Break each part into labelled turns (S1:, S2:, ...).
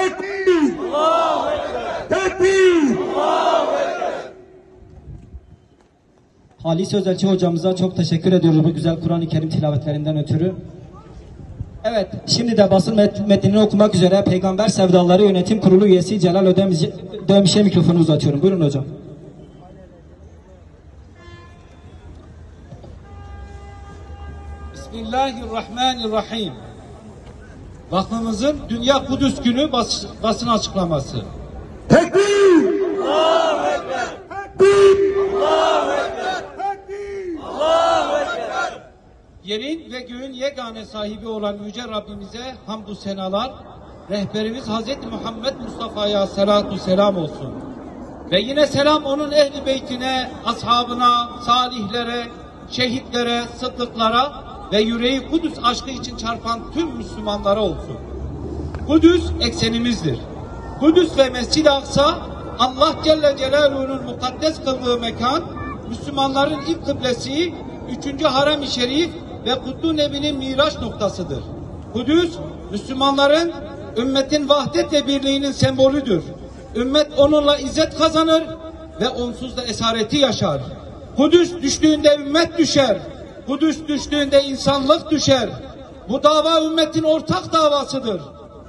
S1: Tekbir! Allahu Ekber! Tekbir! Allahu Ekber!
S2: Halis Özelçi hocamıza çok teşekkür ediyoruz bu güzel Kur'an-ı Kerim tilavetlerinden ötürü. Evet, şimdi de basın metnini okumak üzere Peygamber Sevdaları Yönetim Kurulu üyesi Celal Ödemiş'e mikrofonu uzatıyorum. Buyurun hocam.
S3: Bismillahirrahmanirrahim. Vakfımızın Dünya Kudüs Günü basın açıklaması.
S1: Tekbir! Allahu Ekber! Tekbir! Allahu Ekber! Tekbir! Allahu Ekber!
S3: Yerin ve göğün yegane sahibi olan Yüce Rabbimize hamdü senalar, rehberimiz Hazreti Muhammed Mustafa'ya salatu selam olsun. Ve yine selam onun ehli beytine, ashabına, salihlere, şehitlere, sıddıklara ve yüreği Kudüs aşkı için çarpan tüm Müslümanlara olsun. Kudüs eksenimizdir. Kudüs ve Mescid-i Aksa, Allah Celle Celaluhu'nun mukaddes kıldığı mekan, Müslümanların ilk kıblesi, 3. Harem-i Şerif ve Kutlu Nebi'nin miraç noktasıdır. Kudüs, Müslümanların ümmetin vahdet ve birliğinin sembolüdür. Ümmet onunla izzet kazanır ve onsuz da esareti yaşar. Kudüs düştüğünde ümmet düşer. Kudüs düştüğünde insanlık düşer. Bu dava ümmetin ortak davasıdır.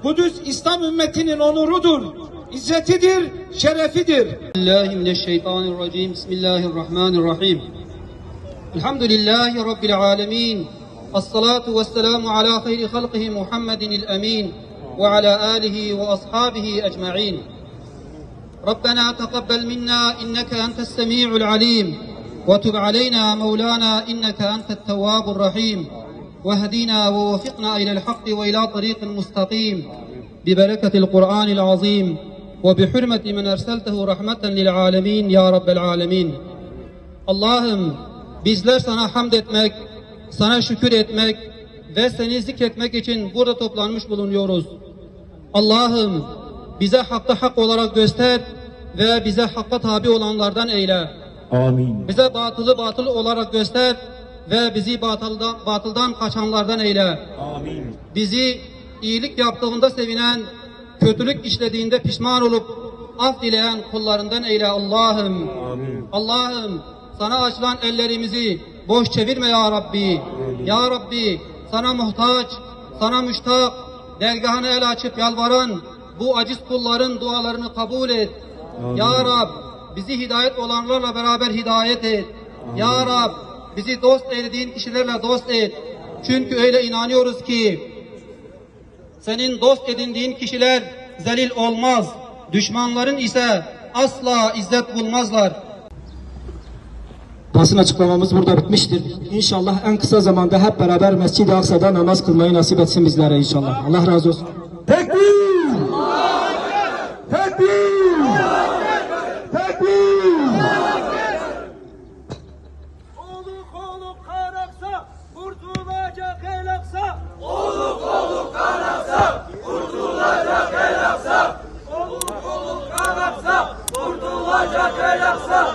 S3: Kudüs İslam ümmetinin onurudur, izzetidir, şerefidir.
S4: Bismillahirrahmanirrahim. Bismillahirrahmanirrahim. Elhamdülillahi Rabbil alemin. As-salatu vesselamu ala hayri halqihi Muhammedinil emin ve ala alihi ve ashabihi ecma'in. Rabbena teqabbel minna inneke entes semi'ul alim ve tub aleyna mevlana inneke entet tevvabur rahim. واهدنا ووفقنا إلى الحق وإلى طريق مستقيم ببركة القرآن العظيم وبحرمة من أرسلته رحمة للعالمين يا رب العالمين. Allah'ım bizler sana hamd etmek, sana şükür etmek ve seni zikretmek için burada toplanmış bulunuyoruz. Allah'ım bize hakkı hak olarak göster ve bize hakka tabi olanlardan eyle.
S1: Amin.
S4: Bize batılı batıl olarak göster ve bizi batıldan kaçanlardan eyle.
S1: Amin.
S4: Bizi iyilik yaptığında sevinen, kötülük işlediğinde pişman olup af dileyen kullarından eyle Allah'ım.
S1: Amin.
S4: Allah'ım sana açılan ellerimizi boş çevirme ya Rabbi.
S1: Amin.
S4: Ya Rabbi sana muhtaç, sana müştak, dergahına el açıp yalvaran bu aciz kulların dualarını kabul et.
S1: Amin.
S4: Ya Rab bizi hidayet olanlarla beraber hidayet et. Amin. Ya Rab bizi dost edindiğin kişilerle dost et. Çünkü öyle inanıyoruz ki senin dost edindiğin kişiler zelil olmaz. Düşmanların ise asla izzet bulmazlar.
S2: Basın açıklamamız burada bitmiştir. İnşallah en kısa zamanda hep beraber Mescid-i Aksa'da namaz kılmayı nasip etsin bizlere inşallah. Allah razı olsun.
S1: Tekbir! Tekbir! Tekbir!
S5: Oluk Karaksa, kurtulacak el Aksa.
S1: Oluk Karaksa, kurtulacak el Aksa.
S5: Oluk Karaksa, kurtulacak el Aksa.